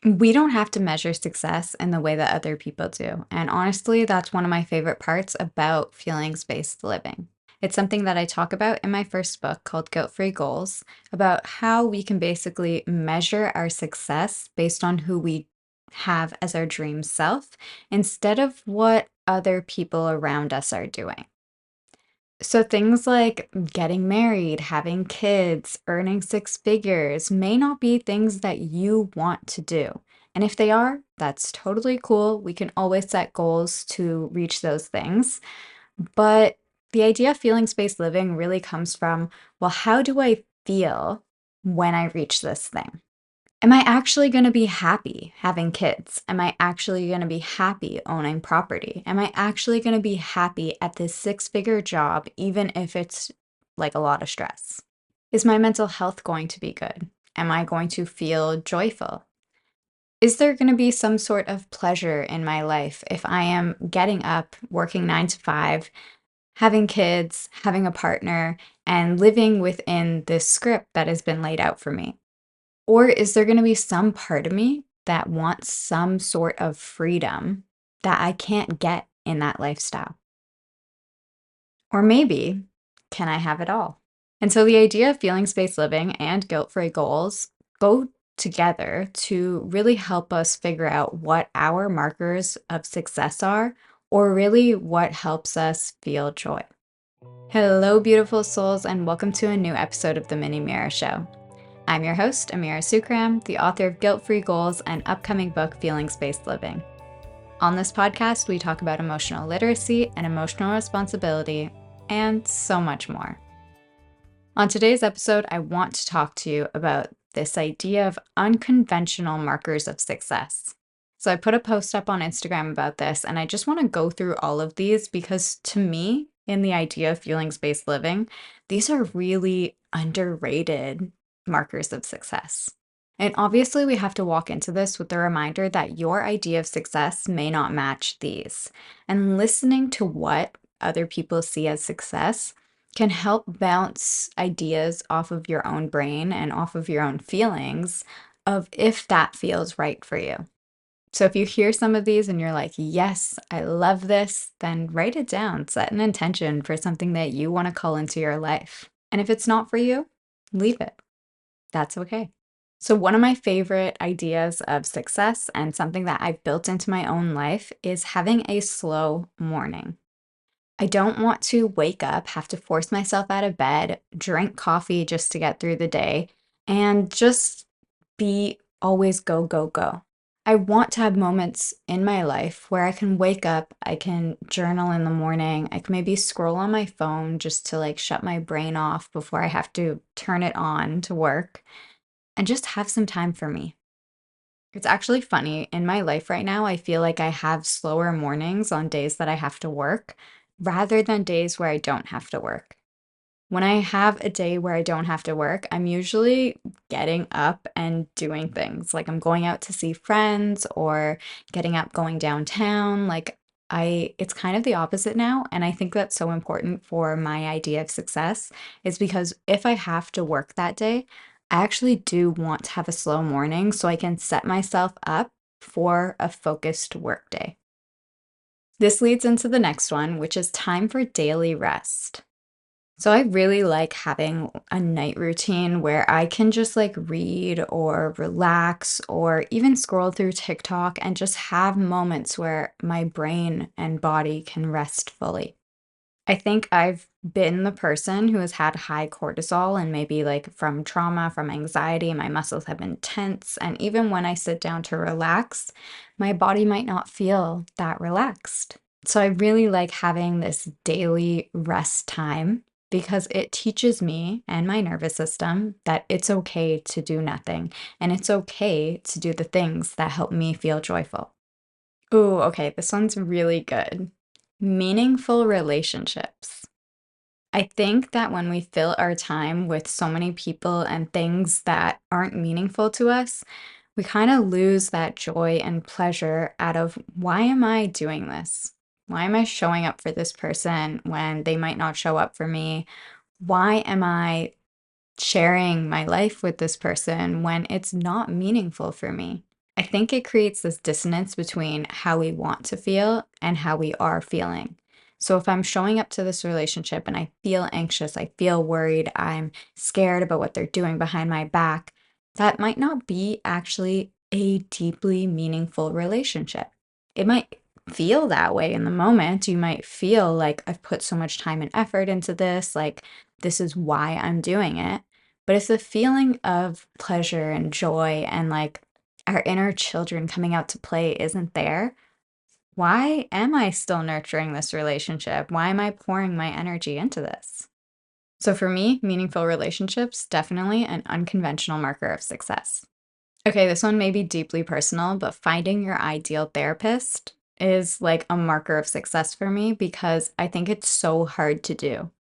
We don't have to measure success in the way that other people do. And honestly, that's one of my favorite parts about feelings-based living. It's something that I talk about in my first book called Guilt Free Goals, about how we can basically measure our success based on who we have as our dream self instead of what other people around us are doing. So things like getting married, having kids, earning six figures may not be things that you want to do. And if they are, that's totally cool. We can always set goals to reach those things. But the idea of feelings-based living really comes from, well, how do I feel when I reach this thing? Am I actually going to be happy having kids? Am I actually going to be happy owning property? Am I actually going to be happy at this six-figure job, even if it's like a lot of stress? Is my mental health going to be good? Am I going to feel joyful? Is there going to be some sort of pleasure in my life if I am getting up, working 9 to 5, having kids, having a partner, and living within this script that has been laid out for me? Or is there gonna be some part of me that wants some sort of freedom that I can't get in that lifestyle? Or maybe, can I have it all? And so the idea of feelings-based living and guilt-free goals go together to really help us figure out what our markers of success are, or really what helps us feel joy. Hello, beautiful souls, and welcome to a new episode of the Mini Mirror Show. I'm your host, Amira Sookram, the author of Guilt Free Goals and upcoming book, Feelings-Based Living. On this podcast, we talk about emotional literacy and emotional responsibility, and so much more. On today's episode, I want to talk to you about this idea of unconventional markers of success. So I put a post up on Instagram about this, and I just want to go through all of these because to me, in the idea of feelings-based living, these are really underrated markers of success. And obviously, we have to walk into this with the reminder that your idea of success may not match these. And listening to what other people see as success can help bounce ideas off of your own brain and off of your own feelings of if that feels right for you. So if you hear some of these and you're like, yes, I love this, then write it down, set an intention for something that you want to call into your life. And if it's not for you, leave it. That's okay. So one of my favorite ideas of success and something that I've built into my own life is having a slow morning. I don't want to wake up, have to force myself out of bed, drink coffee just to get through the day, and just be always go, go, go. I want to have moments in my life where I can wake up, I can journal in the morning, I can maybe scroll on my phone just to like shut my brain off before I have to turn it on to work and just have some time for me. It's actually funny. In my life right now, I feel like I have slower mornings on days that I have to work rather than days where I don't have to work. When I have a day where I don't have to work, I'm usually getting up and doing things. Like I'm going out to see friends or getting up, going downtown. It's kind of the opposite now. And I think that's so important for my idea of success is because if I have to work that day, I actually do want to have a slow morning so I can set myself up for a focused work day. This leads into the next one, which is time for daily rest. So I really like having a night routine where I can just like read or relax or even scroll through TikTok and just have moments where my brain and body can rest fully. I think I've been the person who has had high cortisol and maybe like from trauma, from anxiety, my muscles have been tense. And even when I sit down to relax, my body might not feel that relaxed. So I really like having this daily rest time because it teaches me and my nervous system that it's okay to do nothing and it's okay to do the things that help me feel joyful. Ooh, okay, this one's really good. Meaningful relationships. I think that when we fill our time with so many people and things that aren't meaningful to us, we kind of lose that joy and pleasure out of why am I doing this? Why am I showing up for this person when they might not show up for me? Why am I sharing my life with this person when it's not meaningful for me? I think it creates this dissonance between how we want to feel and how we are feeling. So if I'm showing up to this relationship and I feel anxious, I feel worried, I'm scared about what they're doing behind my back, that might not be actually a deeply meaningful relationship. It might feel that way in the moment. You might feel like I've put so much time and effort into this, like this is why I'm doing it. But if the feeling of pleasure and joy and like our inner children coming out to play isn't there, why am I still nurturing this relationship? Why am I pouring my energy into this? So for me, meaningful relationships, definitely an unconventional marker of success. Okay, this one may be deeply personal, but finding your ideal therapist is like a marker of success for me because I think it's so hard to do.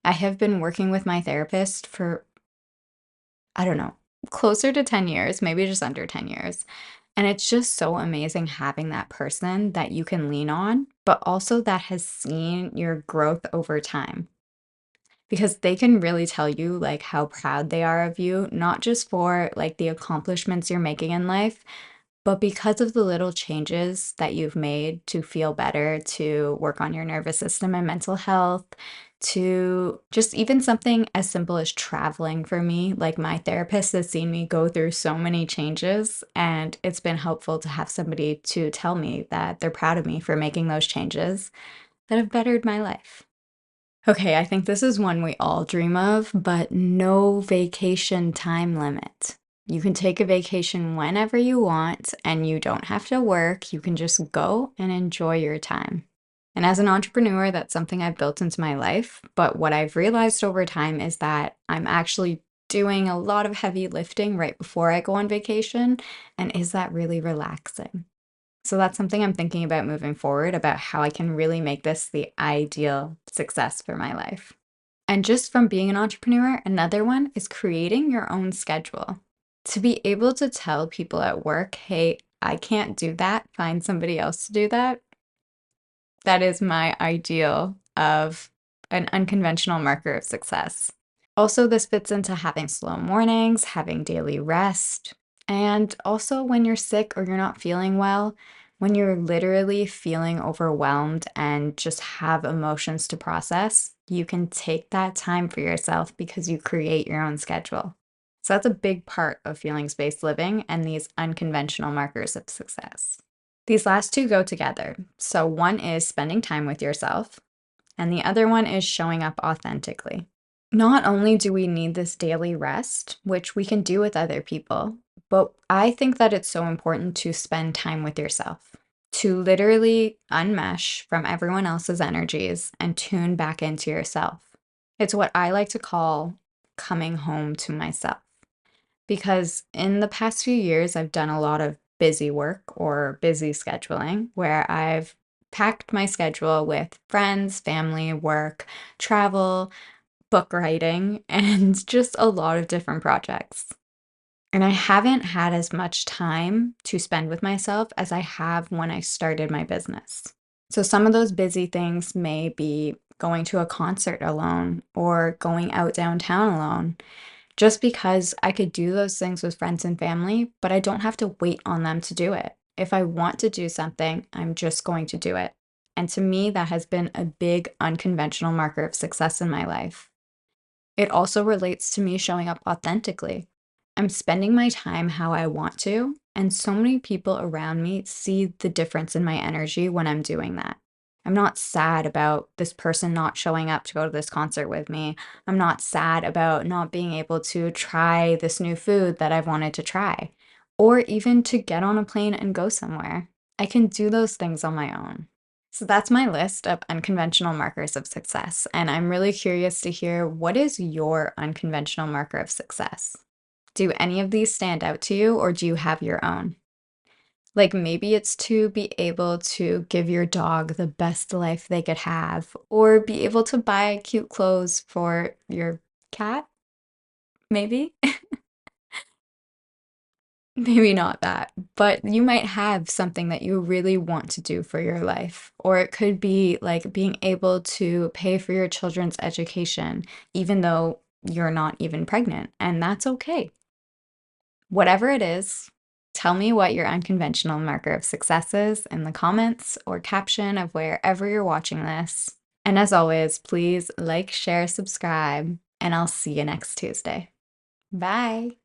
I have been working with my therapist for, I don't know, closer to 10 years, maybe just under 10 years. And it's just so amazing having that person that you can lean on, but also that has seen your growth over time. Because they can really tell you like how proud they are of you, not just for like the accomplishments you're making in life, but because of the little changes that you've made to feel better, to work on your nervous system and mental health, to just even something as simple as traveling for me. Like my therapist has seen me go through so many changes, and it's been helpful to have somebody to tell me that they're proud of me for making those changes that have bettered my life. Okay, I think this is one we all dream of, but no vacation time limit. You can take a vacation whenever you want and you don't have to work. You can just go and enjoy your time. And as an entrepreneur, that's something I've built into my life. But what I've realized over time is that I'm actually doing a lot of heavy lifting right before I go on vacation. And is that really relaxing? So that's something I'm thinking about moving forward about how I can really make this the ideal success for my life. And just from being an entrepreneur, another one is creating your own schedule. To be able to tell people at work, hey, I can't do that, find somebody else to do that. That is my ideal of an unconventional marker of success. Also, this fits into having slow mornings, having daily rest, and also when you're sick or you're not feeling well, when you're literally feeling overwhelmed and just have emotions to process, you can take that time for yourself because you create your own schedule. So that's a big part of feelings-based living and these unconventional markers of success. These last two go together. So one is spending time with yourself, and the other one is showing up authentically. Not only do we need this daily rest, which we can do with other people, but I think that it's so important to spend time with yourself, to literally unmesh from everyone else's energies and tune back into yourself. It's what I like to call coming home to myself. Because in the past few years, I've done a lot of busy work or busy scheduling where I've packed my schedule with friends, family, work, travel, book writing, and just a lot of different projects. And I haven't had as much time to spend with myself as I have when I started my business. So some of those busy things may be going to a concert alone or going out downtown alone, just because I could do those things with friends and family, but I don't have to wait on them to do it. If I want to do something, I'm just going to do it. And to me, that has been a big unconventional marker of success in my life. It also relates to me showing up authentically. I'm spending my time how I want to, and so many people around me see the difference in my energy when I'm doing that. I'm not sad about this person not showing up to go to this concert with me. I'm not sad about not being able to try this new food that I've wanted to try, or even to get on a plane and go somewhere. I can do those things on my own. So that's my list of unconventional markers of success. And I'm really curious to hear, what is your unconventional marker of success? Do any of these stand out to you, or do you have your own? Like maybe it's to be able to give your dog the best life they could have, or be able to buy cute clothes for your cat, maybe? Maybe not that, but you might have something that you really want to do for your life. Or it could be like being able to pay for your children's education, even though you're not even pregnant, and that's okay. Whatever it is, Tell me what your unconventional marker of success is in the comments or caption of wherever you're watching this. And as always, please like, share, subscribe, and I'll see you next Tuesday. Bye.